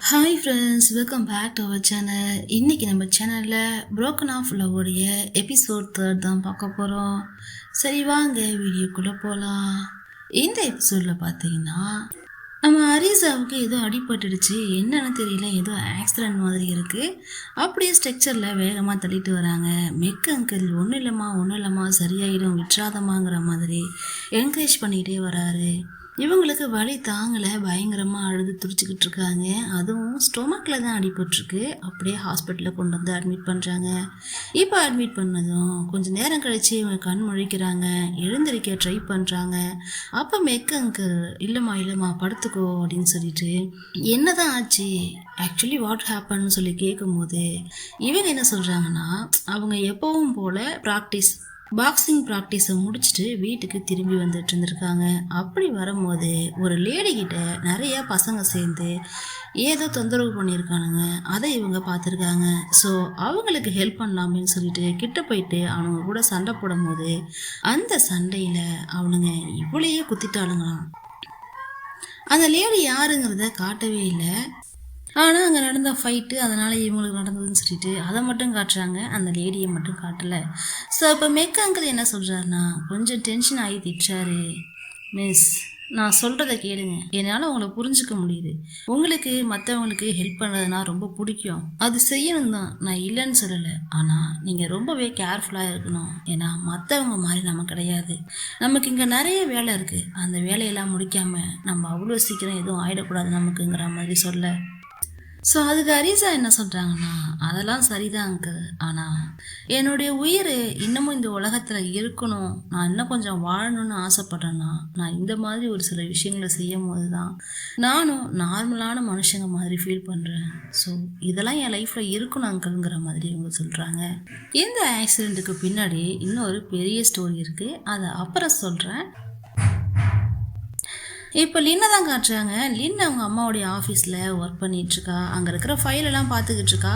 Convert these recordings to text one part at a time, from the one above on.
Hi friends, welcome back to our channel. இன்றைக்கி நம்ம சேனலில் broken ஆஃப் லவ்வுடைய எபிசோட் 3 தான் பார்க்க போகிறோம். சரி வாங்க வீடியோக்குள்ளே போகலாம். இந்த எபிசோடில் பார்த்தீங்கன்னா நம்ம அரிசாவுக்கு ஏதோ அடிபட்டுடுச்சு, என்னன்னு தெரியல, ஏதோ ஆக்சிடென்ட் மாதிரி இருக்குது. அப்படியே ஸ்ட்ரக்சரில் வேகமாக தள்ளிட்டு வராங்க. மெக் அங்கிள் ஒன்றும் இல்லைம்மா சரியாயிடும் விட்றாதம்மாங்கிற மாதிரி என்கரேஜ் பண்ணிக்கிட்டே வராரு. இவங்களுக்கு வலி தாங்கலை, பயங்கரமாக அழுது துடிச்சிக்கிட்டு இருக்காங்க. அதுவும் ஸ்டொமக்கில் தான் அடிபட்டிருக்கு. அப்படியே ஹாஸ்பிட்டலில் கொண்டு வந்து அட்மிட் பண்ணுறாங்க. இப்போ அட்மிட் பண்ணதும் கொஞ்சம் நேரம் கழித்து இவங்க கண் முழிக்கிறாங்க, எழுந்திருக்க ட்ரை பண்ணுறாங்க. அப்போ மெக்கங்கு இல்லைம்மா படுத்துக்கோ அப்படின்னு சொல்லிட்டு என்ன தான் ஆச்சு, ஆக்சுவலி வாட் ஹேப்பன்னு சொல்லி கேட்கும்போது இவங்க என்ன சொல்கிறாங்கன்னா, அவங்க எப்பவும் போல் பாக்ஸிங் ப்ராக்டிஸை முடிச்சுட்டு வீட்டுக்கு திரும்பி வந்துட்டு இருந்திருக்காங்க. அப்படி வரும்போது ஒரு லேடி கிட்ட நிறைய பசங்க சேர்ந்து ஏதோ தொந்தரவு பண்ணியிருக்கானுங்க. அதை இவங்க பார்த்துருக்காங்க. ஸோ அவங்களுக்கு ஹெல்ப் பண்ணலாமேன்னு சொல்லிட்டு கிட்ட போயிட்டு அவனுங்க கூட சண்டை போடும் போது அந்த சண்டையில் அவனுங்க இவ்வளையே குத்திட்டாளுங்களாம். அந்த லேடி யாருங்கிறத காட்டவே இல்லை. ஆனால் அங்கே நடந்த ஃபைட்டு அதனால் இவங்களுக்கு நடந்ததுன்னு சொல்லிட்டு அதை மட்டும் காட்டுறாங்க, அந்த லேடியை மட்டும் காட்டலை. ஸோ இப்போ மெக் அங்கிள் என்ன சொல்கிறாருன்னா, கொஞ்சம் டென்ஷன் ஆகி திட்டாரு. மிஸ், நான் சொல்கிறத கேளுங்க, என்னால் உங்களை புரிஞ்சுக்க முடியுது. உங்களுக்கு மற்றவங்களுக்கு ஹெல்ப் பண்ணுறதுனா ரொம்ப பிடிக்கும், அது செய்யணும் தான், நான் இல்லைன்னு சொல்லலை. ஆனால் நீங்கள் ரொம்பவே கேர்ஃபுல்லாக இருக்கணும். ஏன்னா மற்றவங்க மாதிரி நம்ம கிடையாது. நமக்கு இங்கே நிறைய வேலை இருக்குது, அந்த வேலையெல்லாம் முடிக்காமல் நம்ம அவ்வளோ சீக்கிரம் எதுவும் ஆகிடக்கூடாது நமக்குங்கிற மாதிரி சொல்ல. ஸோ அதுக்கு அரிசா என்ன சொல்கிறாங்கன்னா, அதெல்லாம் சரிதான் அங்கிள், ஆனால் என்னுடைய உயிர் இன்னமும் இந்த உலகத்தில் இருக்கணும், நான் இன்னும் கொஞ்சம் வாழணும்னு ஆசைப்பட்றேன்னா நான் இந்த மாதிரி ஒரு சில விஷயங்களை செய்யும் போது தான் நானும் நார்மலான மனுஷங்க மாதிரி ஃபீல் பண்ணுறேன். ஸோ இதெல்லாம் என் லைஃப்பில் இருக்கணும் அங்கிள்ங்கிற மாதிரி இவங்க சொல்கிறாங்க. இந்த ஆக்சிடெண்ட்டுக்கு பின்னாடி இன்னொரு பெரிய ஸ்டோரி இருக்குது, அதை அப்புறம் சொல்கிறேன். இப்போ லின்னை தான் காட்டுறாங்க. லின் அவங்க அம்மாவுடைய ஆஃபீஸில் ஒர்க் பண்ணிகிட்ருக்கா. அங்கே இருக்கிற ஃபைலெல்லாம் பார்த்துக்கிட்டு இருக்கா.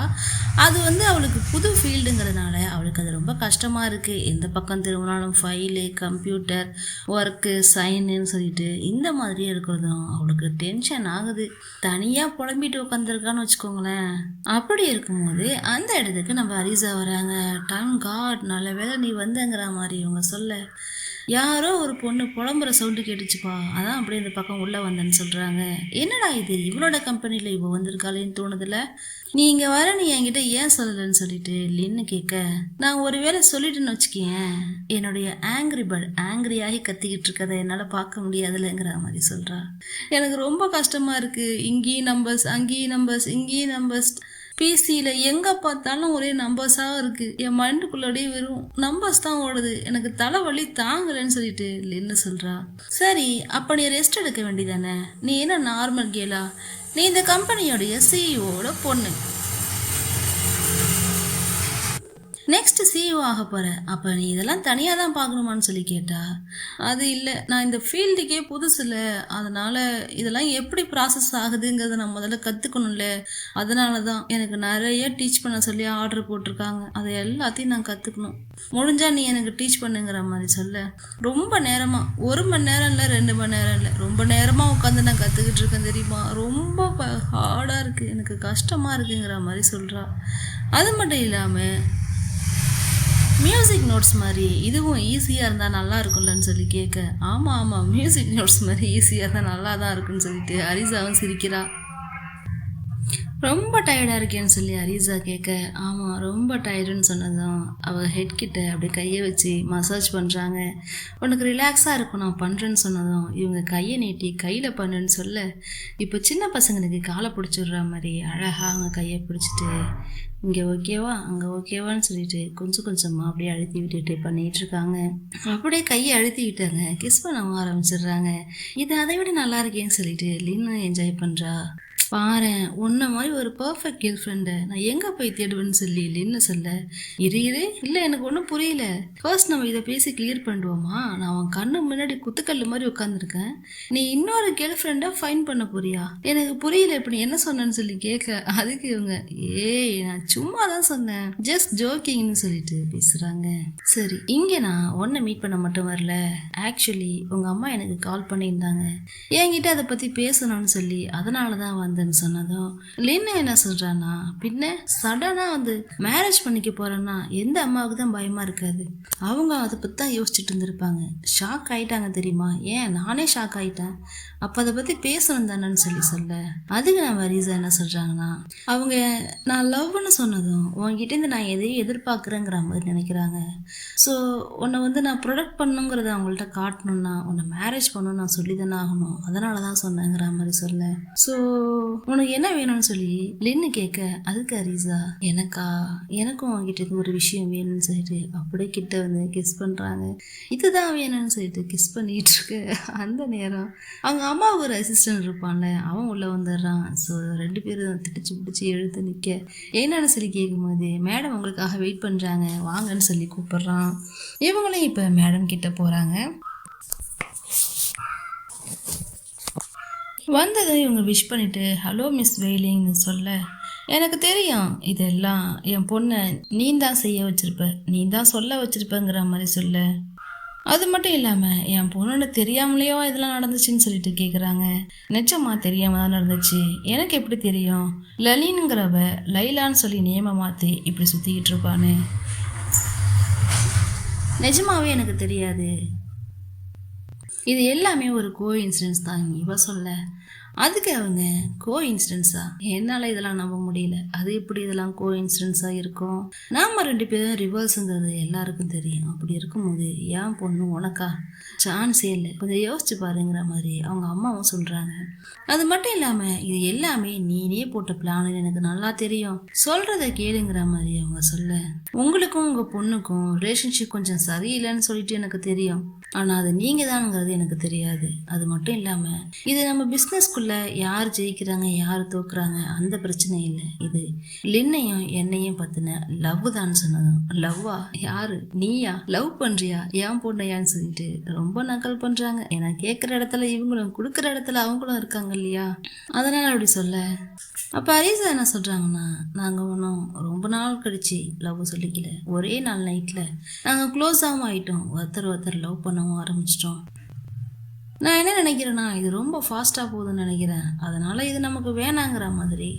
அது அவளுக்கு புது ஃபீல்டுங்கிறதுனால அவளுக்கு அது ரொம்ப கஷ்டமாக இருக்குது. எந்த பக்கம் திரும்பினாலும் ஃபைலு, கம்ப்யூட்டர் ஒர்க்கு, சைனுன்னு சொல்லிட்டு இந்த மாதிரியே இருக்கிறதும் அவளுக்கு டென்ஷன் ஆகுது. தனியாக புலம்பிட்டு உட்காந்துருக்கான்னு வச்சுக்கோங்களேன். அப்படி இருக்கும்போது அந்த இடத்துக்கு நம்ம அரிசா வராங்க. டைம் காட், நல்ல வேலை நீ வந்தங்கிற மாதிரி இவங்க சொல்ல, யாரோ ஒரு பொண்ணு புலம்புற சவுண்டு கேட்டுச்சுப்பா, அதான் அப்படியே இந்த பக்கம் உள்ளே வந்தேன்னு சொல்கிறாங்க. என்னடா இது, இவளோட கம்பெனியில் இவள் வந்திருக்காளேன்னு தோணுதில்ல, நீ இங்கே வர, நீ என்கிட்ட ஏன் சொல்லலைன்னு சொல்லிட்டு லின்னு கேட்க, நான் ஒரு வேளை சொல்லிட்டுன்னு வச்சுக்கேன், என்னுடைய ஆங்கிரியாகி கத்திக்கிட்டு இருக்கதை என்னால் பார்க்க முடியாதுல்லங்கிற மாதிரி சொல்கிறா. எனக்கு ரொம்ப கஷ்டமாக இருக்குது, இங்கேயும் நம்பர்ஸ், அங்கேயும் நம்பர்ஸ், இங்கேயும் நம்பர்ஸ், பிசியில் எங்கே பார்த்தாலும் ஒரே நம்பர்ஸாக இருக்குது, என் மைண்டுக்குள்ளோடய வெறும் நம்பர்ஸ் தான் ஓடுது, எனக்கு தலைவலி தாங்கலைன்னு சொல்லிட்டு லின்னு சொல்கிறா. சரி, அப்போ நீ ரெஸ்ட் எடுக்க வேண்டியதானே, நீ என்ன நார்மல் கேலா, நீ இந்த கம்பெனியோடைய சிஇஓட பொண்ணு, நெக்ஸ்ட் சிஇஓ ஆக போகிற, அப்போ நீ இதெல்லாம் தனியாக தான் பார்க்கணுமான்னு சொல்லி கேட்டா. அது இல்லை, நான் இந்த ஃபீல்டுக்கே புதுசு இல்லை, அதனால் இதெல்லாம் எப்படி ப்ராசஸ் ஆகுதுங்கிறத நான் முதல்ல கற்றுக்கணும்ல, அதனால தான் எனக்கு நிறைய டீச் பண்ண சொல்லி ஆர்டர் போட்டிருக்காங்க, அதை எல்லாத்தையும் நான் கற்றுக்கணும், முடிஞ்சால் நீ எனக்கு டீச் பண்ணுங்கிற மாதிரி சொல்ல. ரொம்ப நேரமாக, 1 மணி நேரம் இல்லை, 2 மணி நேரம் இல்லை, ரொம்ப நேரமாக உட்காந்து நான் கற்றுக்கிட்டு இருக்கேன் தெரியுமா, ரொம்ப ஹார்டாக இருக்குது, எனக்கு கஷ்டமாக இருக்குங்கிற மாதிரி சொல்கிறா. அது மட்டும் இல்லாமல் மியூசிக் நோட்ஸ் மாதிரி இதுவும் ஈஸியாக இருந்தால் நல்லா இருக்கும்லன்னு சொல்லி கேட்க, ஆமாம் மியூசிக் நோட்ஸ் மாதிரி ஈஸியாக இருந்தால் நல்லா தான் இருக்குன்னு சொல்லிட்டு அரிசாவும் சிரிக்கிறா. ரொம்ப டயர்டாக இருக்கேன்னு சொல்லி அரிசா கேட்க, ஆமாம் ரொம்ப டயர்டுன்னு சொன்னதும் அவள் ஹெட்கிட்ட அப்படியே கையை வச்சு மசாஜ் பண்ணுறாங்க. உனக்கு ரிலாக்ஸாக இருக்கும் நான் பண்ணுறேன்னு சொன்னதும் இவங்க கையை நீட்டி கையில் பண்ணுன்னு சொல்ல, இப்போ சின்ன பசங்களுக்கு காலை பிடிச்சிடுற மாதிரி அழகாக அவங்க கையை பிடிச்சிட்டு இங்கே ஓகேவா அங்கே ஓகேவான்னு சொல்லிட்டு கொஞ்சம் கொஞ்சமாக அப்படியே அழுத்தி விட்டுட்டு பண்ணிகிட்ருக்காங்க. அப்படியே கையை அழுத்தி விட்டாங்க, கிஸ் பண்ண ஆரம்பிச்சிடுறாங்க. இது அதை விட நல்லா இருக்கேன்னு சொல்லிட்டு லின்னு என்ஜாய் பண்ணுறா. பாரேன், உன்ன மாதிரி ஒரு பர்ஃபெக்ட் கேர்ள் ஃப்ரெண்டை நான் எங்கே போய் தேடுவேன்னு சொல்லி லின்னு சொல்ல, இரு இல்லை எனக்கு ஒன்றும் புரியல, ஃபர்ஸ்ட் நம்ம இதை பேசி கிளியர் பண்ணுவோமா, நான் அவன் கண்ணு முன்னாடி குத்துக்கல் மாதிரி உட்காந்துருக்கேன், நீ இன்னொரு கேர்ள் ஃப்ரெண்டை ஃபைன் பண்ண போறியா, எனக்கு புரியல இப்படி என்ன சொன்னேன்னு சொல்லி கேட்க, அதுக்கு இவங்க ஏய் நான் சும்மா தான் சொன்னேன், ஜஸ்ட் ஜோக்கிங்னு சொல்லிட்டு பேசுகிறாங்க. சரி, இங்கே நான் உன்னை மீட் பண்ண மட்டும் வரல, ஆக்சுவலி உங்கள் அம்மா எனக்கு கால் பண்ணியிருந்தாங்க, என்கிட்ட அதை பற்றி பேசணும்னு சொல்லி, அதனால தான் வந்து வந்தேன்னு சொன்னதும் லின்னு என்ன சொல்றான்னா, பின்ன சடனா வந்து மேரேஜ் பண்ணிக்க போறேன்னா எந்த அம்மாவுக்கு தான் பயமா இருக்காது? அவங்க அதை பத்தி தான் யோசிச்சுட்டு இருந்திருப்பாங்க. ஷாக் ஆயிட்டாங்க தெரியுமா? ஏன் நானே ஷாக் ஆயிட்டேன். அப்ப அதை பத்தி பேசணும் தானேன்னு சொல்ல அதுக்கு நம்ம ரீசா என்ன சொல்றாங்கன்னா, அவங்க நான் லவ்னு சொன்னதும் உன்கிட்ட இருந்து நான் எதையும் எதிர்பார்க்குறேங்கிற மாதிரி நினைக்கிறாங்க. ஸோ உன்னை வந்து நான் ப்ரொடெக்ட் பண்ணுங்கிறத அவங்கள்ட்ட காட்டணும்னா உன்னை மேரேஜ் பண்ணணும்னு நான் சொல்லி தானே ஆகணும், அதனால தான் சொன்னேங்கிற மாதிரி சொல்ல. ஸோ உனக்கு என்ன வேணும்னு சொல்லி லின்னு கேட்க அதுக்கு ரீசா எனக்கும் அவங்ககிட்ட இருந்து ஒரு விஷயம் வேணும்னு சொல்லிட்டு அப்படியே கிட்ட வந்து கிஸ் பண்ணுறாங்க. இதுதான் வேணும்னு சொல்லிட்டு கிஸ் பண்ணிட்டு இருக்கு. அந்த நேரம் அவங்க அம்மாவுக்கு ஒரு அசிஸ்டன்ட் இருப்பான்ல, அவன் உள்ளே வந்துடுறான். ஸோ 2 பேரும் திட்டிச்சு பிடிச்சி எழுத்து நிற்க என்னன்னு சொல்லி கேட்கும்போது மேடம் உங்களுக்காக வெயிட் பண்ணுறாங்க வாங்கன்னு சொல்லி கூப்பிடுறான். இவங்களும் இப்போ மேடம் கிட்ட போகிறாங்க. வந்ததும் இவங்க விஷ் பண்ணிவிட்டு ஹலோ மிஸ் வெயிலிங்னு சொல்ல, எனக்கு தெரியும் இதெல்லாம் என் பொண்ணை நீ தான் செய்ய வச்சிருப்ப, நீ தான் சொல்ல வச்சிருப்பங்கிற மாதிரி சொல்ல. அது மட்டும் இல்லாமல் என் பொண்ணு தெரியாமலேயோ இதெல்லாம் நடந்துச்சுன்னு சொல்லிட்டு கேட்குறாங்க. நிஜமா தெரியாம தான் நடந்துச்சு, எனக்கு எப்படி தெரியும்? லலின்ங்கிறவ லைலான்னு சொல்லி நேம மாற்றி இப்படி சுற்றிக்கிட்டு இருப்பான்னு நிஜமாவே எனக்கு தெரியாது. இது எல்லாமே ஒரு கோ இன்சிடென்ஸ் தான் இவ சொல்ல. அதுக்கு அவங்க கோ இன்சிடென்ஸா, என்னால் இதெல்லாம் நம்ப முடியல, அது எப்படி இதெல்லாம் கோ இன்சிடென்ஸாக இருக்கும்? நாம் 2 பேரும் ரிவர்ஸுங்கிறது எல்லாருக்கும் தெரியும். அப்படி இருக்கும்போது ஏன் பொண்ணு உனக்கா? சான்ஸே இல்லை, கொஞ்சம் யோசிச்சு பாருங்கிற மாதிரி அவங்க அம்மாவும் சொல்கிறாங்க. அது மட்டும் இல்லாமல் இது எல்லாமே நீனே போட்ட பிளான்னு எனக்கு நல்லா தெரியும், சொல்கிறத கேளுங்கிற மாதிரி அவங்க சொல்ல. உங்களுக்கும் உங்கள் பொண்ணுக்கும் ரிலேஷன்ஷிப் கொஞ்சம் சரியில்லைன்னு சொல்லிட்டு எனக்கு தெரியும், ஆனால் அது நீங்கள் தானுங்கிறது எனக்கு தெரியாது. அது மட்டும் இல்லாமல் இது நம்ம பிஸ்னஸ்குள்ளே யார் ஜெயிக்கிறாங்க யார் தோக்குறாங்க அந்த பிரச்சனை இல்லை, இது லின்னையும் என்னையும் பற்றின லவ் தான் சொன்னதும். லவ்வா? யாரு? நீயா? லவ் பண்ணுறியா என் பொண்ணையான்னு சொல்லிட்டு ரொம்ப நக்கல் பண்ணுறாங்க. ஏன்னா கேட்குற இடத்துல இவங்களும் கொடுக்குற இடத்துல அவங்களும் இருக்காங்க இல்லையா, அதனால் அப்படி சொல்ல. அப்போ அரீசா என்ன சொல்கிறாங்கன்னா, நாங்கள் ஒன்றும் ரொம்ப நாள் கழிச்சு லவ் சொல்லிக்கல, ஒரே நாள் நைட்டில் நாங்கள் க்ளோஸாகவும் ஆகிட்டோம், ஒருத்தர் லவ் பண்ணவும் ஆரம்பிச்சிட்டோம். நான் என்ன நினைக்கிறேன்னா இது ரொம்ப ஃபாஸ்ட்டாக போகுதுன்னு நினைக்கிறேன், அதனால் இது நமக்கு வேணாங்கிற மாதிரி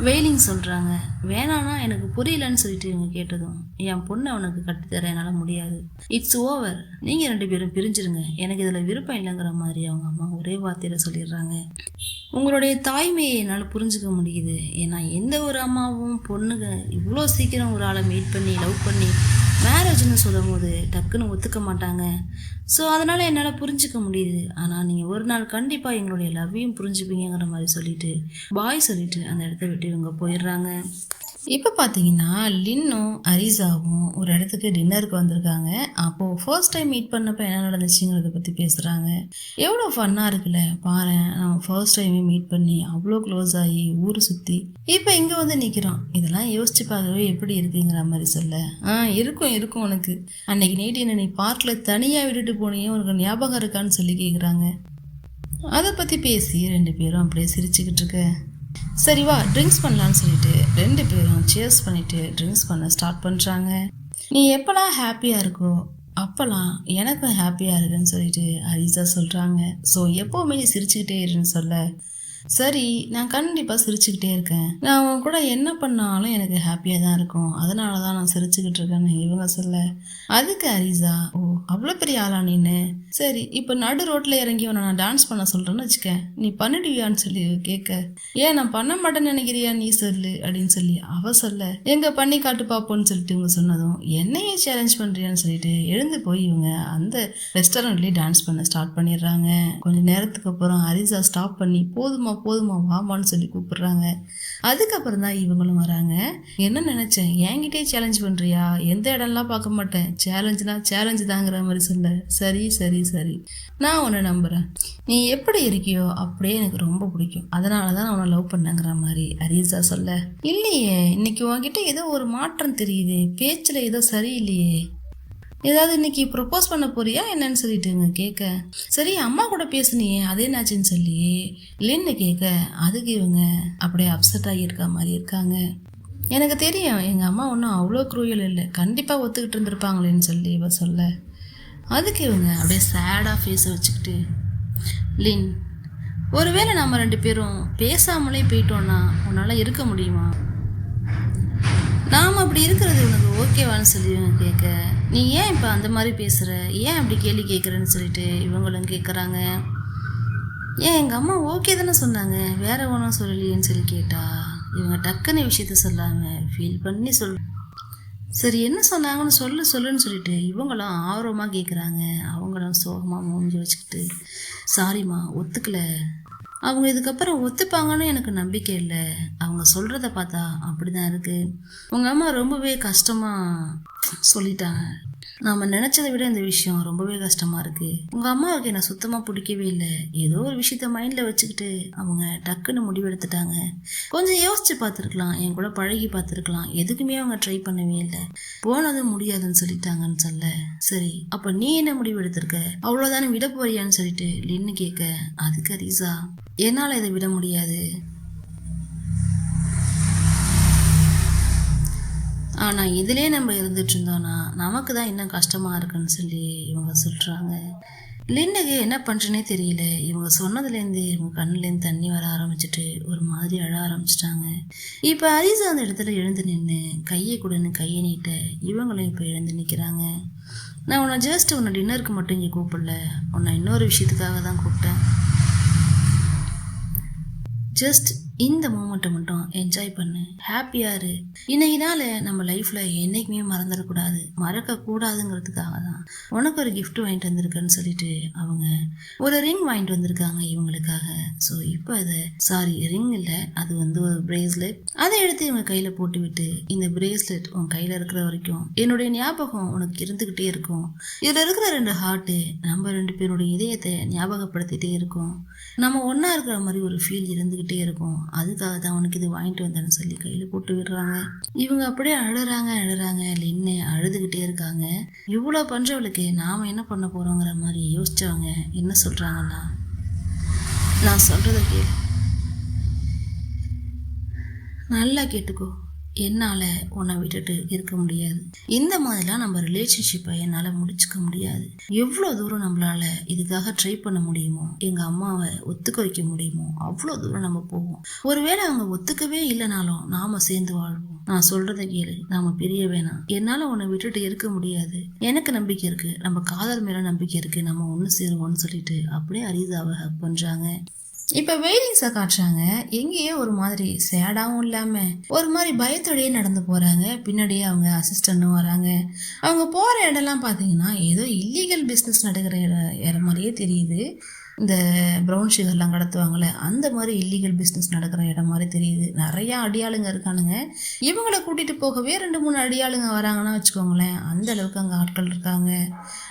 வெயிலிங் சொல்கிறாங்க. வேணான்னா எனக்கு புரியலன்னு சொல்லிட்டு இவங்க கேட்டதும் என் பொண்ணை அவனுக்கு கட்டித்தர என்னால் முடியாது, இட்ஸ் ஓவர், நீங்கள் 2 பேரும் பிரிஞ்சிருங்க, எனக்கு இதில் விருப்பம் இல்லைங்கிற மாதிரி அவங்க அம்மா ஒரே வார்த்தையில் சொல்லிடுறாங்க. உங்களுடைய தாய்மையை என்னால் புரிஞ்சுக்க முடியுது, ஏன்னா எந்த ஒரு அம்மாவும் பொண்ணுங்க இவ்வளோ சீக்கிரம் ஒரு ஆளை மீட் பண்ணி லவ் பண்ணி மேரேஜ்னு சொல்லும் போது டக்குன்னு ஒத்துக்க மாட்டாங்க. ஸோ அதனால் என்னால் புரிஞ்சிக்க முடியுது, ஆனால் நீங்கள் ஒரு நாள் கண்டிப்பாக எங்களுடைய லவ்வையும் புரிஞ்சுப்பீங்கிற மாதிரி சொல்லிட்டு பாய் சொல்லிட்டு அந்த இடத்த விட்டு இவங்க போயிடுறாங்க. இப்போ பார்த்தீங்கன்னா லின்னும் அரீசாவும் ஒரு இடத்துக்கு டின்னருக்கு வந்திருக்காங்க. அப்போது ஃபர்ஸ்ட் டைம் மீட் பண்ணப்போ என்ன நடந்துச்சுங்கிறத பற்றி பேசுகிறாங்க. எவ்வளோ ஃபன்னாக இருக்குல்ல பாரு, நம்ம ஃபர்ஸ்ட் டைமே மீட் பண்ணி அவ்வளோ க்ளோஸ் ஆகி ஊர் சுற்றி இப்போ இங்கே வந்து நிற்கிறோம், இதெல்லாம் யோசிச்சு பார்க்கவே எப்படி இருக்குங்கிற மாதிரி சொல்ல. இருக்கும் உனக்கு அன்னைக்கு நைட்டு என்ன நீ பார்க்கில் தனியாக விட்டுட்டு போனியே உனக்கு ஞாபகம் இருக்கான்னு சொல்லி கேட்குறாங்க. அதை பற்றி பேசி 2 பேரும் அப்படியே சிரிச்சுக்கிட்டு இருக்க. சரி வா ட்ரிங்க்ஸ் பண்ணலான்னு சொல்லிட்டு 2 பேரும் சேர்ஸ் பண்ணிட்டு ட்ரிங்க்ஸ் பண்ண ஸ்டார்ட் பண்ணுறாங்க. நீ எப்போல்லாம் ஹாப்பியாக இருக்கோ அப்போல்லாம் எனக்கும் ஹாப்பியாக இருக்குன்னு சொல்லிட்டு அரீசா சொல்கிறாங்க. ஸோ எப்போவுமே நீ சிரிச்சுக்கிட்டே இருன்னு சொல்ல. சரி நான் கண்டிப்பாக சிரிச்சுக்கிட்டே இருக்கேன், நான் அவன் கூட என்ன பண்ணாலும் எனக்கு ஹாப்பியாக தான் இருக்கும், அதனால தான் நான் சிரிச்சுக்கிட்டு இருக்கேன்னு இவங்க சொல்ல. அதுக்கு அரீசா, ஓ அவ்வளோ பெரிய ஆளா நீன்னு, சரி இப்போ நடு ரோட்டில் இறங்கி உன்னை நான் டான்ஸ் பண்ண சொல்கிறேன்னு வச்சுக்க, நீ பண்ணிடுவியான்னு சொல்லி கேட்க, ஏன் நான் பண்ண மாட்டேன்னு நினைக்கிறியா நீ சொல்லு அப்படின்னு சொல்லி அவ சொல்ல. எங்க பண்ணி காட்டு பார்ப்போன்னு சொல்லிட்டு இவங்க சொன்னதும் என்னையே சேலஞ்ச் பண்ணுறியான்னு சொல்லிட்டு எழுந்து போய் இவங்க அந்த ரெஸ்டாரண்ட்லேயே டான்ஸ் பண்ண ஸ்டார்ட் பண்ணிடுறாங்க. கொஞ்சம் நேரத்துக்கு அப்புறம் அரீசா ஸ்டாப் பண்ணி போதுமா வாமான்னு சொல்லி கூப்பிடுறாங்க. அதுக்கப்புறம் தான் இவங்களும் வராங்க. என்ன நினைச்சேன், என்கிட்டே சேலஞ்ச் பண்றியா, எந்த இடம்லாம் பார்க்க மாட்டேன், சேலஞ்சு தாங்கிற மாதிரி சொல்ல. சரி நான் உன்னை நம்புறேன், நீ எப்படி இருக்கியோ அப்படியே எனக்கு ரொம்ப பிடிக்கும், அதனால தான் நான் உன்னை லவ் பண்ணேங்கிற மாதிரி அரீசா சொல்ல. இல்லையே இன்னைக்கு உன்கிட்ட ஏதோ ஒரு மாற்றம் தெரியுது, பேச்சில் ஏதோ சரியில்லையே, ஏதாவது இன்னைக்கு ப்ரொப்போஸ் பண்ண போறியா என்னன்னு சொல்லிட்டு இவங்க கேட்க, சரி அம்மா கூட பேசுனியே அது என்னாச்சுன்னு சொல்லி லின்னு கேட்க, அதுக்கு இவங்க அப்படியே அப்செட் ஆகியிருக்க மாதிரி இருக்காங்க. எனக்கு தெரியும் எங்கள் அம்மா ஒன்றும் அவ்வளோ குரூயல் இல்லை, கண்டிப்பாக ஒத்துக்கிட்டு இருந்திருப்பாங்களேன்னு சொல்லி இவ சொல்ல. அதுக்கு இவங்க அப்படியே சேடாக ஃபேஸை வச்சுக்கிட்டு, லின், ஒருவேளை நம்ம 2 பேரும் பேசாமலே போயிட்டோன்னா உன்னால் இருக்க முடியுமா? நாம் அப்படி இருக்கிறது உனக்கு ஓகேவான்னு சொல்லி இவங்க கேட்க, நீ ஏன் இப்போ அந்த மாதிரி பேசுகிற, ஏன் அப்படி கேள்வி கேட்குறேன்னு சொல்லிட்டு இவங்களும் கேட்குறாங்க. ஏன் எங்கள் அம்மா ஓகே தானே சொன்னாங்க, வேற ஒன்றும் சொல்லலையேன்னு சொல்லி கேட்டா இவங்க டக்குன்னு விஷயத்த சொல்லாமல் ஃபீல் பண்ணி சரி என்ன சொன்னாங்கன்னு சொல்லுன்னு சொல்லிட்டு இவங்களும் ஆர்வமாக கேட்குறாங்க. அவங்களும் சோகமாக மூஞ்சி வச்சுக்கிட்டு, சாரிம்மா ஒத்துக்கல, அவங்க இதுக்கப்புறம் ஒத்துப்பாங்கன்னு எனக்கு நம்பிக்கை இல்லை, அவங்க சொல்கிறத பார்த்தா அப்படி தான் இருக்குது, உங்கள் அம்மா ரொம்பவே கஷ்டமாக சொல்லிட்டாங்க, நாம் நினச்சதை விட இந்த விஷயம் ரொம்பவே கஷ்டமாக இருக்குது, உங்கள் அம்மாவுக்கு என்னை சுத்தமாக பிடிக்கவே இல்லை, ஏதோ ஒரு விஷயத்த மைண்டில் வச்சுக்கிட்டு அவங்க டக்குன்னு முடிவெடுத்துட்டாங்க, கொஞ்சம் யோசித்து பார்த்துருக்கலாம், என் கூட பழகி பார்த்துருக்கலாம், எதுக்குமே அவங்க ட்ரை பண்ணவே இல்லை, போனதும் முடியாதுன்னு சொல்லிட்டாங்கன்னு சொல்ல, சரி அப்போ நீ என்ன முடிவு எடுத்திருக்க, அவ்வளோதானே விட போறியான்னு சொல்லிட்டு லின்னு கேட்க, அதுக்கு ரீசா, என்னால் இதை விட முடியாது, ஆனால் இதிலே நம்ம இருந்துட்டு இருந்தோன்னா நமக்கு தான் இன்னும் கஷ்டமாக இருக்குன்னு சொல்லி இவங்க சொல்கிறாங்க. லின்னுக்கு என்ன பண்ணுறேனே தெரியல. இவங்க சொன்னதுலேருந்து இவங்க கண்ணுலேருந்து தண்ணி வர ஆரம்பிச்சிட்டு ஒரு மாதிரி அழ ஆரம்பிச்சிட்டாங்க. இப்போ அரிசா அந்த இடத்துல எழுந்து நின்று கையை கொடுன்னு கையை நீட்ட இவங்களும் இப்போ எழுந்து நிற்கிறாங்க. நான் உன்னை ஜஸ்ட் உன்னை டின்னருக்கு மட்டும் இங்கே கூப்பிடல, உன்னை இன்னொரு விஷயத்துக்காக தான் கூப்பிட்டேன். ஜஸ்ட் இந்த மூமெண்ட்டை மட்டும் என்ஜாய் பண்ணு, ஹாப்பியாக இரு. இன்னைக்கு நாள் நம்ம லைஃப்பில் என்றைக்குமே மறந்துடக்கூடாது, மறக்கக்கூடாதுங்கிறதுக்காக தான் உனக்கு ஒரு கிஃப்ட் வாங்கிட்டு வந்திருக்கேன்னு சொல்லிட்டு அவங்க ஒரு ரிங் வாங்கிட்டு வந்திருக்காங்க இவங்களுக்காக. ஸோ இப்போ அதை ரிங் இல்லை, அது வந்து ஒரு பிரேஸ்லெட், அதை எடுத்து இவங்க கையில் போட்டு விட்டு, இந்த பிரேஸ்லெட் உன் கையில் இருக்கிற வரைக்கும் என்னுடைய ஞாபகம் உனக்கு இருந்துக்கிட்டே இருக்கும், இதில் இருக்கிற 2 ஹார்ட்டு நம்ம 2 பேருடைய இதயத்தை ஞாபகப்படுத்திகிட்டே இருக்கும், நம்ம ஒன்றா இருக்கிற மாதிரி ஒரு ஃபீல் இருந்துக்கிட்டே இருக்கும், அதுக்காக தான் உனக்கு இது வாங்கிட்டு வந்தேன்னு சொல்லி கையில் போட்டு விடுறாங்க. இவங்க அப்படியே அழுறாங்க. லின்னு அழுதுகிட்டே இருக்காங்க. இவ்வளோ பண்ணுறவளுக்கு நாம் என்ன பண்ண போகிறோங்கிற மாதிரி யோசிச்சவங்க என்ன சொல்கிறாங்கன்னா, நான் சொல்கிறத கேளு, நல்லா கேட்டுக்கோ, என்னால் உன்னை விட்டுட்டு இருக்க முடியாது, இந்த மாதிரிலாம் நம்ம ரிலேஷன்ஷிப்பை என்னால் முடிச்சுக்க முடியாது, எவ்வளோ தூரம் நம்மளால் இதுக்காக ட்ரை பண்ண முடியுமோ, எங்கள் அம்மாவை ஒத்துக்க வைக்க முடியுமோ அவ்வளோ தூரம் நம்ம போவோம், ஒருவேளை அவங்க ஒத்துக்கவே இல்லைனாலும் நாம் சேர்ந்து வாழ்வோம், நான் சொல்கிறத கேளு, நாம் பிரிய வேணாம், என்னால் உன்னை விட்டுட்டு இருக்க முடியாது, எனக்கு நம்பிக்கை இருக்குது, நம்ம காதல் மேலே நம்பிக்கை இருக்குது, நம்ம ஒன்று சேருவோம்னு சொல்லிட்டு அப்படியே அரிதாவை ஹக் பண்ணுறாங்க. இப்போ வெயிலிங்ஸை காட்டுறாங்க. எங்கேயோ ஒரு மாதிரி சேடாகவும் இல்லாமல் ஒரு மாதிரி பயத்தோடையே நடந்து போகிறாங்க. பின்னாடியே அவங்க அசிஸ்டண்ட்டும் வராங்க. அவங்க போகிற இடம்லாம் பார்த்தீங்கன்னா ஏதோ இல்லீகல் பிஸ்னஸ் நடக்கிற இடம் மாதிரியே தெரியுது. இந்த ப்ரௌன் சுகர்லாம் கடத்துவாங்களே அந்த மாதிரி இல்லீகல் பிஸ்னஸ் நடக்கிற இடம் மாதிரி தெரியுது. நிறையா அடியாளுங்க இருக்கானுங்க. இவங்களை கூட்டிகிட்டு போகவே 2-3 அடியாளுங்க வராங்கன்னா வச்சுக்கோங்களேன், அந்த அளவுக்கு அங்கே ஆட்கள் இருக்காங்க.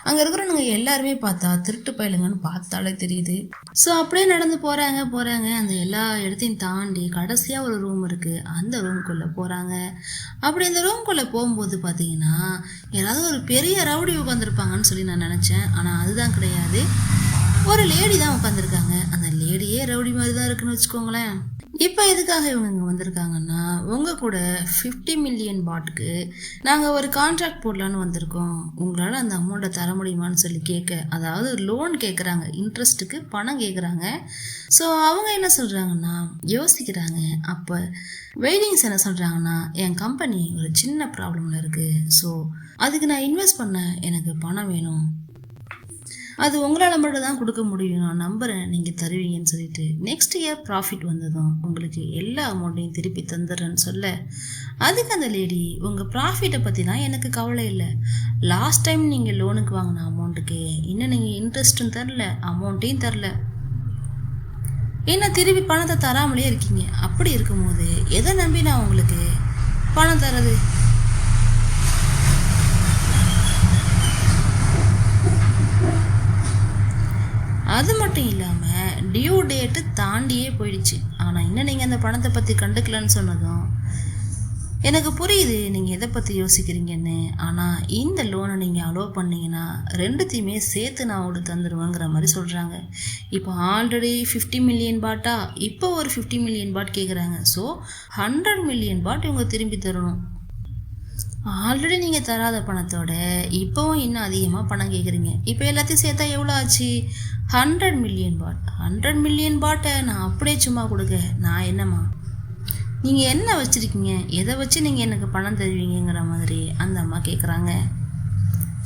அங்கே இருக்கிறவங்க எல்லாருமே பார்த்தா திருட்டு பயலுங்கன்னு பார்த்தாலே தெரியுது. ஸோ அப்படியே நடந்து போகிறாங்க. அந்த எல்லா இடத்தையும் தாண்டி கடைசியாக ஒரு ரூம் இருக்குது, அந்த ரூம்குள்ளே போகிறாங்க. அப்படி இந்த ரூம்குள்ளே போகும்போது பார்த்தீங்கன்னா யாராவது ஒரு பெரிய ரவுடி உட்காந்துருப்பாங்கன்னு சொல்லி நான் நினச்சேன். ஆனால் அதுதான் கிடையாது, ஒரு லேடி தான் உட்காந்துருக்காங்க. அந்த லேடியே ரவுடி மாதிரி தான் இருக்குன்னு வச்சுக்கோங்களேன். இப்போ எதுக்காக இவங்க இங்கே வந்திருக்காங்கன்னா, உங்கள் கூட 50 மில்லியன் பாட்டுக்கு நாங்கள் ஒரு கான்ட்ராக்ட் போடலான்னு வந்திருக்கோம், உங்களால் அந்த அமௌண்ட்டை தர முடியுமான்னு சொல்லி கேட்க, அதாவது லோன் கேட்குறாங்க, இன்ட்ரெஸ்ட்டுக்கு பணம் கேட்குறாங்க. ஸோ அவங்க என்ன சொல்கிறாங்கன்னா யோசிக்கிறாங்க. அப்போ வெயிலிங்ஸ் என்ன சொல்கிறாங்கன்னா, என் கம்பெனி ஒரு சின்ன ப்ராப்ளமில் இருக்குது, ஸோ அதுக்கு நான் இன்வெஸ்ட் பண்ண எனக்கு பணம் வேணும், அது உங்களால் மட்டும் தான் கொடுக்க முடியும், நான் நம்புகிறேன் நீங்கள் தருவீங்கன்னு சொல்லிட்டு நெக்ஸ்ட் இயர் ப்ராஃபிட் வந்ததும் உங்களுக்கு எல்லா அமௌண்ட்டையும் திருப்பி தந்துடுறேன்னு சொல்ல, அதுக்கு அந்த லேடி, உங்கள் ப்ராஃபிட்டை பற்றிலாம் எனக்கு கவலை இல்லை, லாஸ்ட் டைம் நீங்கள் லோனுக்கு வாங்கின அமௌண்ட்டுக்கு இன்னும் நீங்கள் இன்ட்ரெஸ்ட்டும் தரல, அமௌண்ட்டையும் தரல, என்ன திருப்பி பணத்தை தராமலே இருக்கீங்க, அப்படி இருக்கும்போது எதை நம்பி நான் உங்களுக்கு பணம் தரது? அது மட்டும் இல்லாமல் டியூ டேட்டு தாண்டியே போயிடுச்சு, ஆனால் இன்னும் நீங்கள் அந்த பணத்தை பற்றி கண்டுக்கலன்னு சொன்னதும் எனக்கு புரியுது நீங்கள் எதை பற்றி யோசிக்கிறீங்கன்னு. ஆனால் இந்த லோனை நீங்கள் அலோவ் பண்ணிங்கன்னா 2த்தையுமே சேர்த்து நான் உங்களுக்கு தந்துடுவேங்கிற மாதிரி சொல்கிறாங்க. இப்போ ஆல்ரெடி 50 மில்லியன் பாட்டா, இப்போ ஒரு 50 மில்லியன் பாட் கேட்குறாங்க. ஸோ 100 மில்லியன் பாட் இவங்க திரும்பி தரணும். ஆல்ரெடி நீங்கள் தராத பணத்தோட இப்போவும் இன்னும் அதிகமாக பணம் கேட்குறீங்க. இப்போ எல்லாத்தையும் சேர்த்தா எவ்வளோ ஆச்சு? 100 மில்லியன் பாட் 100 மில்லியன் பாட்டை நான் அப்படியே சும்மா கொடுக்க நான் என்னம்மா, நீங்கள் என்ன வச்சுருக்கீங்க, எதை வச்சு நீங்கள் எனக்கு பணம் தருவீங்கிற மாதிரி அந்த அம்மா கேட்குறாங்க.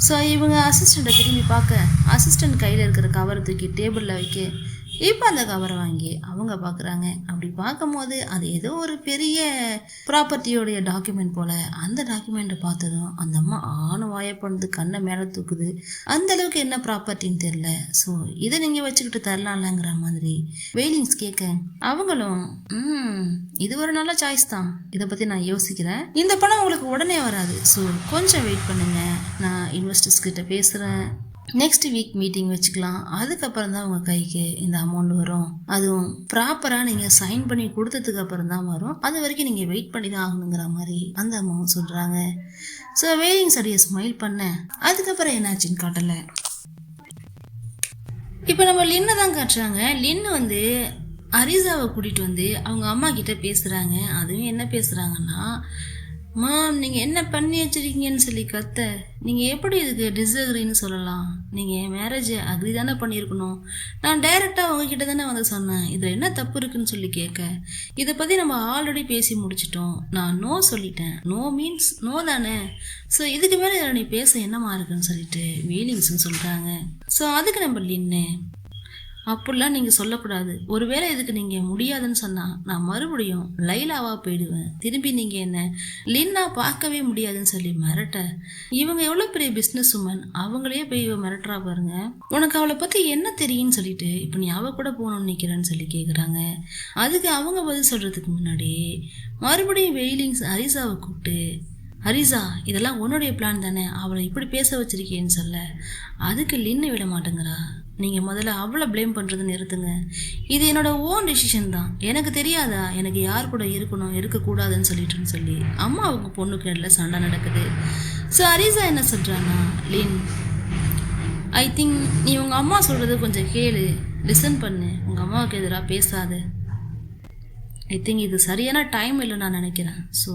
ஸோ இவங்க அசிஸ்டண்ட்டை திரும்பி பார்க்க, அசிஸ்டண்ட் கையில் இருக்கிற கவரை தூக்கி டேபிளில் வைக்க, இப்போ அந்த கவரை வாங்கி அவங்க பார்க்குறாங்க. அப்படி பார்க்கும்போது அது ஏதோ ஒரு பெரிய ப்ராப்பர்ட்டியோடைய டாக்குமெண்ட் போல். அந்த டாக்குமெண்ட்டை பார்த்ததும் அந்த அம்மா வாயை பண்ணுது, கண்ணை மேலே தூக்குது. அந்த அளவுக்கு என்ன ப்ராப்பர்ட்டின்னு தெரில. ஸோ இதை நீங்கள் வச்சுக்கிட்டு தரலாம்லங்கிற மாதிரி வெயிலிங்ஸ் கேட்க, அவங்களும் இது ஒரு நல்ல சாய்ஸ் தான், இதை பற்றி நான் யோசிக்கிறேன், இந்த பணம் உங்களுக்கு உடனே வராது, ஸோ கொஞ்சம் வெயிட் பண்ணுங்கள், நான் இன்வெஸ்டர்ஸ் கிட்ட பேசுகிறேன், நெக்ஸ்ட் வீக் மீட்டிங் வச்சுக்கலாம், அதுக்கப்புறம் தான் உங்கள் கைக்கு இந்த அமௌண்ட் வரும், அதுவும் ப்ராப்பராக நீங்கள் சைன் பண்ணி கொடுத்ததுக்கு அப்புறம் தான் வரும், அது வரைக்கும் நீங்கள் வெயிட் பண்ணி தான் ஆகணுங்கிற மாதிரி அந்த அம்மாவும் சொல்கிறாங்க. ஸோ வெயிலிங்ஸ் அப்படியே ஸ்மைல் பண்ண, அதுக்கப்புறம் என்னாச்சுன்னு காட்டலை. இப்போ நம்ம லின்னை தான் காட்டுறாங்க. லின்னு வந்து அரிசாவை கூட்டிகிட்டு வந்து அவங்க அம்மா கிட்ட பேசுகிறாங்க. அதுவும் என்ன பேசுகிறாங்கன்னா, மேம் நீங்கள் என்ன பண்ணி வச்சுருக்கீங்கன்னு சொல்லி கத்த, நீங்கள் எப்படி இதுக்கு டிஸ்அக்ரின்னு சொல்லலாம், நீங்கள் மேரேஜ் அக்ரி தானே பண்ணியிருக்கணும், நான் டைரெக்டாக உங்ககிட்ட தானே வந்து சொன்னேன், இதில் என்ன தப்பு இருக்குன்னு சொல்லி கேட்க, இதை பற்றி நம்ம ஆல்ரெடி பேசி முடிச்சிட்டோம், நான் நோ சொல்லிட்டேன், நோ மீன்ஸ் நோ தானே, ஸோ இதுக்கு மேலே இதில் நீ பேச என்னமா இருக்குன்னு சொல்லிட்டு வீலிங்ஸ்ன்னு சொல்கிறாங்க. ஸோ அதுக்கு நம்ம லின்னு, அப்படிலாம் நீங்கள் சொல்லக்கூடாது, ஒருவேளை இதுக்கு நீங்கள் முடியாதுன்னு சொன்னால் நான் மறுபடியும் லைலாவாக போயிடுவேன், திரும்பி நீங்கள் என்ன லின்னா பார்க்கவே முடியாதுன்னு சொல்லி மிரட்ட, இவங்க எவ்வளோ பெரிய பிஸ்னஸ் உமன், அவங்களே போய் மிரட்டுறா பாருங்க, உனக்கு அவளை பற்றி என்ன தெரியும்னு சொல்லிட்டு இப்போ நீ அவள் கூட போகணும்னு நிற்கிறேன்னு சொல்லி கேட்குறாங்க. அதுக்கு அவங்க பதில் சொல்கிறதுக்கு முன்னாடி மறுபடியும் வெயிலிங்ஸ் அரிசாவை கூப்பிட்டு, ஹரிசா இதெல்லாம் உன்னுடைய பிளான் தானே, அவளை இப்படி பேச வச்சிருக்கேன்னு சொல்ல, அதுக்கு லின்னு விட மாட்டேங்கிறா, நீங்கள் முதல்ல அவளை ப்ளேம் பண்ணுறது நிறுத்துங்க, இது என்னோடய ஓன் டெசிஷன் தான், எனக்கு தெரியாதா எனக்கு யார் கூட இருக்கணும் இருக்கக்கூடாதுன்னு சொல்லிட்டுன்னு சொல்லி அம்மாவுக்கு பொண்ணுக்கு இடையில சண்டை நடக்குது. ஸோ ஹரிசா என்ன சொல்கிறான்னா, லின் ஐ திங்க் நீ உங்கள் அம்மா சொல்கிறது கொஞ்சம் கேளு, லிசன் பண்ணு, உங்கள் அம்மாவுக்கு எதிராக பேசாத, ஐ திங்க் இது சரியான டைம் இல்லை நான் நினைக்கிறேன், ஸோ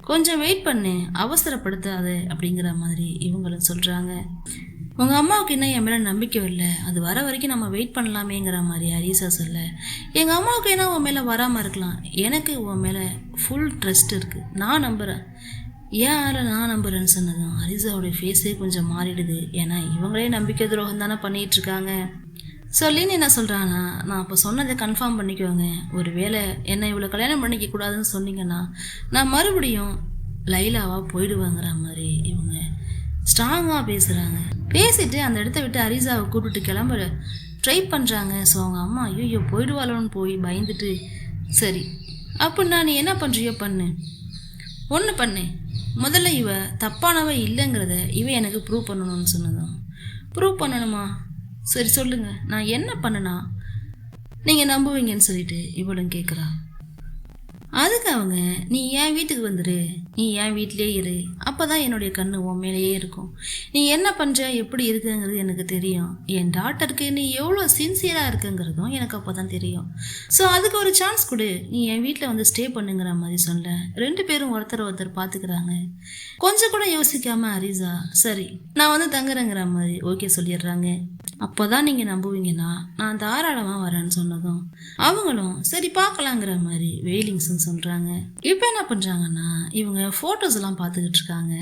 கொஞ்சம் வெயிட் பண்ணு, அவசரப்படுத்தாது அப்படிங்கிற மாதிரி இவங்களும் சொல்கிறாங்க. உங்கள் அம்மாவுக்கு இன்னும் என் மேலே நம்பிக்கை இல்லை, அது வர வரைக்கும் நம்ம வெயிட் பண்ணலாமேங்கிற மாதிரி அரிசா சொல்ல, எங்கள் அம்மாவுக்கு என்ன உன் மேலே வராமல் இருக்கலாம், எனக்கு உன் மேலே ஃபுல் ட்ரஸ்ட் இருக்குது, நான் நம்புகிறேன், ஏன் அதில் நான் நம்புகிறேன்னு சொன்னதும் அரிசாவுடைய ஃபேஸே கொஞ்சம் மாறிடுது, ஏன்னா இவங்களே நம்பிக்கை துரோகம் தானே பண்ணிகிட்ருக்காங்க. சொல்லின்னு என்ன சொல்கிறான்னா, நான் அப்போ சொன்னதை கன்ஃபார்ம் பண்ணிக்கோங்க, ஒரு வேளை என்னை இவ்வளோ கல்யாணம் பண்ணிக்க கூடாதுன்னு சொன்னீங்கன்னா நான் மறுபடியும் லைலாவாக போயிடுவாங்கிற மாதிரி இவங்க ஸ்ட்ராங்காக பேசுகிறாங்க. பேசிட்டு அந்த இடத்த விட்டு அரிசாவை கூப்பிட்டு கிளம்ப ட்ரை பண்ணுறாங்க. ஸோ அவங்க அம்மா ஐயோ போயிடுவாளோன்னு போய் பயந்துட்டு, சரி அப்படின்னா நீ என்ன பண்ணுறியோ பண்ணு, ஒன்று பண்ணு, முதல்ல இவ தப்பானவ இல்லைங்கிறத இவ எனக்கு ப்ரூவ் பண்ணணும்னு சொன்னதும், ப்ரூவ் பண்ணணுமா, சரி சொல்லுங்கள் நான் என்ன பண்ணனா நீங்கள் நம்புவீங்கன்னு சொல்லிட்டு இவளும் கேட்குறா. அதுக்கு அவங்க, நீ என் வீட்டுக்கு வந்துடு, நீ என் வீட்டிலே இரு, அப்போ தான் என்னுடைய கண்ணு உன் மேலேயே இருக்கும், நீ என்ன பண்ணுற எப்படி இருக்குங்கிறது எனக்கு தெரியும், என் டாட்டருக்கு நீ எவ்வளோ சின்சியராக இருக்குங்கிறதும் எனக்கு அப்போ தான் தெரியும், ஸோ அதுக்கு ஒரு சான்ஸ் கொடு, நீ என் வீட்டில் வந்து ஸ்டே பண்ணுங்கிற மாதிரி சொல்ல, ரெண்டு பேரும் ஒருத்தர் பார்த்துக்கிறாங்க. கொஞ்சம் கூட யோசிக்காமல் அரிசா சரி நான் வந்து தங்குறேங்கிற மாதிரி ஓகே சொல்லிடுறாங்க. அப்போ தான் நீங்கள் நம்புவீங்கன்னா நான் தாராளமாக வரேன்னு சொன்னதும் அவங்களும் சரி பார்க்கலாங்கிற மாதிரி வெயிலிங்ஸ்ன்னு சொல்கிறாங்க. இப்போ என்ன பண்ணுறாங்கன்னா, இவங்க ஃபோட்டோஸ் எல்லாம் பார்த்துக்கிட்டு இருக்காங்க.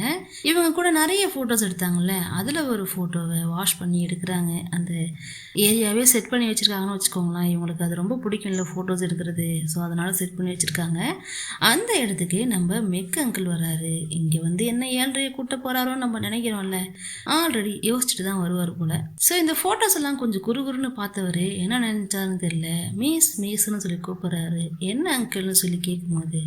இவங்க கூட நிறைய ஃபோட்டோஸ் எடுத்தாங்கல்ல, அதில் ஒரு ஃபோட்டோவை வாஷ் பண்ணி எடுக்கிறாங்க. அந்த ஏரியாவே செட் பண்ணி வச்சுருக்காங்கன்னு வச்சுக்கோங்களேன். இவங்களுக்கு அது ரொம்ப பிடிக்கும்ல ஃபோட்டோஸ் எடுக்கிறது, ஸோ அதனால் செட் பண்ணி வச்சுருக்காங்க. அந்த இடத்துக்கு நம்ம மெக் அங்கிள் வராரு. இங்கே வந்து என்ன ஏழ்றையை கூட்ட போகிறாரோன்னு நம்ம நினைக்கிறோம்ல, ஆல்ரெடி யோசிச்சுட்டு தான் வருவார் போல். ஸோ இந்த ஃபோட்டோஸ் எல்லாம் கொஞ்சம் குறுகுறுன்னு பார்த்தவர் என்ன நினைச்சாருன்னு தெரியல, மீஸ்ன்னு சொல்லி கூப்பிட்றாரு. என்ன அங்கிள்னு சொல்லி கேட்கும்போது,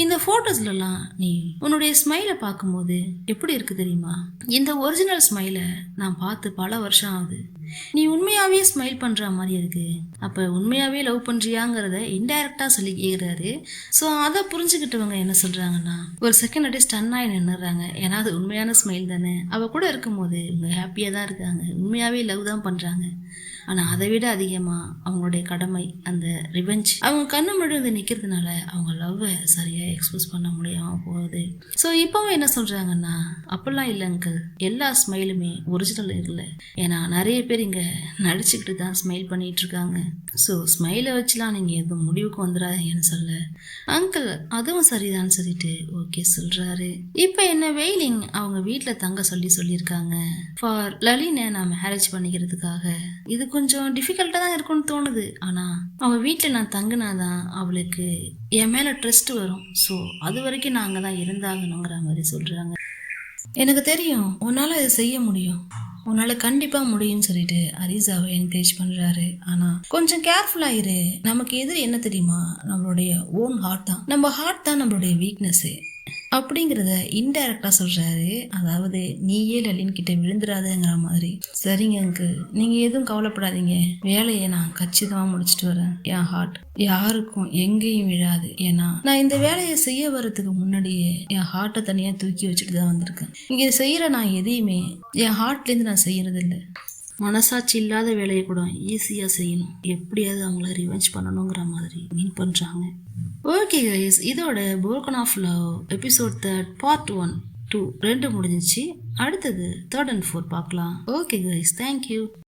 இந்த ஃபோட்டோஸ்லாம் நீ உன்னுடைய ஸ்மைலை பார்க்கும்போது எப்படி இருக்கு தெரியுமா, இந்த ஒரிஜினல் ஸ்மைலை நான் பார்த்து பல வருஷம் ஆகுது, நீ உண்மையாகவே ஸ்மைல் பண்ணுற மாதிரி இருக்கு, அப்போ உண்மையாகவே லவ் பண்ணுறியாங்கிறத இன்டைரக்டாக சொல்லி கேட்குறாரு. ஸோ அதை புரிஞ்சுக்கிட்டவங்க என்ன சொல்கிறாங்கன்னா, ஒரு செகண்ட் அப்படியே ஸ்டன் ஆகி நின்றுறாங்க. ஏன்னா அது உண்மையான ஸ்மைல் தானே, அவள் கூட இருக்கும்போது இவங்க ஹாப்பியாக தான் இருக்காங்க, உண்மையாகவே லவ் தான் பண்ணுறாங்க. ஆனால் அதை விட அதிகமாக அவங்களுடைய கடமை அந்த ரிவெஞ்ச். அவங்க கண்ணு முழுந்து நிற்கிறதுனால அவங்க லவ்வை சரியாக எக்ஸ்பிரஸ் பண்ண முடியாமல் போகுது. ஸோ இப்போவும் என்ன சொல்கிறாங்கன்னா, அப்படிலாம் இல்லை அங்கிள், எல்லா ஸ்மைலுமே ஒரிஜினல் இல்லை. ஏன்னா நிறைய பேர் இங்கே நடிச்சுக்கிட்டு தான் ஸ்மைல் பண்ணிகிட்டு இருக்காங்க. ஸோ ஸ்மைலை வச்சுலாம் நீங்கள் எதுவும் முடிவுக்கு வந்துடாதீங்கன்னு சொல்ல அங்கிள் அதுவும் சரிதான்னு சொல்லிட்டு ஓகே சொல்கிறாரு. இப்போ என்ன வெயிலிங் அவங்க வீட்டில் தங்க சொல்லியிருக்காங்க ஃபார் லலினை நான் மேரேஜ் பண்ணிக்கிறதுக்காக. இது கொஞ்சம் டிஃபிகல்ட்டாக தான் இருக்கும்னு தோணுது. ஆனால் அவள் வீட்டில் நான் தங்கினாதான் அவளுக்கு என் மேலே ட்ரஸ்ட் வரும். ஸோ அது வரைக்கும் நான் அங்கே தான் இருந்தாகணுங்கிற மாதிரி சொல்கிறாங்க. எனக்கு தெரியும் உன்னால் அதை செய்ய முடியும், உன்னால் கண்டிப்பாக முடியும்னு சொல்லிட்டு அரிசாவை என்கரேஜ் பண்ணுறாரு. ஆனால் கொஞ்சம் கேர்ஃபுல்லாக இரு, நமக்கு எதிரி என்ன தெரியுமா, நம்மளுடைய ஓன் ஹார்ட் தான். நம்ம ஹார்ட் தான் நம்மளுடைய வீக்னஸ்ஸு அப்படிங்கிறத இன்டைரக்டா சொல்றாரு. அதாவது நீயே லலின் கிட்ட விழுந்துடாதங்கிற மாதிரி. சரிங்க அங்கு, நீங்க எதுவும் கவலைப்படாதீங்க, வேலையை நான் கச்சிதமா முடிச்சுட்டு வரேன். என் ஹார்ட் யாருக்கும் எங்கேயும் விழாது. ஏன்னா நான் இந்த வேலையை செய்ய வர்றதுக்கு முன்னாடியே என் ஹார்ட்டை தனியா தூக்கி வச்சுட்டு தான் வந்திருக்கேன். இங்க செய்யற நான் எதையுமே என் ஹார்ட்லேருந்து நான் செய்யறது இல்லை. மனசாட்சி இல்லாத வேலையை கூட ஈஸியாக செய்யணும், எப்படியாவது அவங்கள ரிவெஞ்ச் பண்ணணுங்கிற மாதிரி மீன் பண்ணுறாங்க. ஓகே கைஸ், இதோட broken of love episode 3 part 1, 2 2 முடிஞ்சிச்சு. அடுத்தது 3 and 4 பார்க்கலாம். Okay guys, thank you.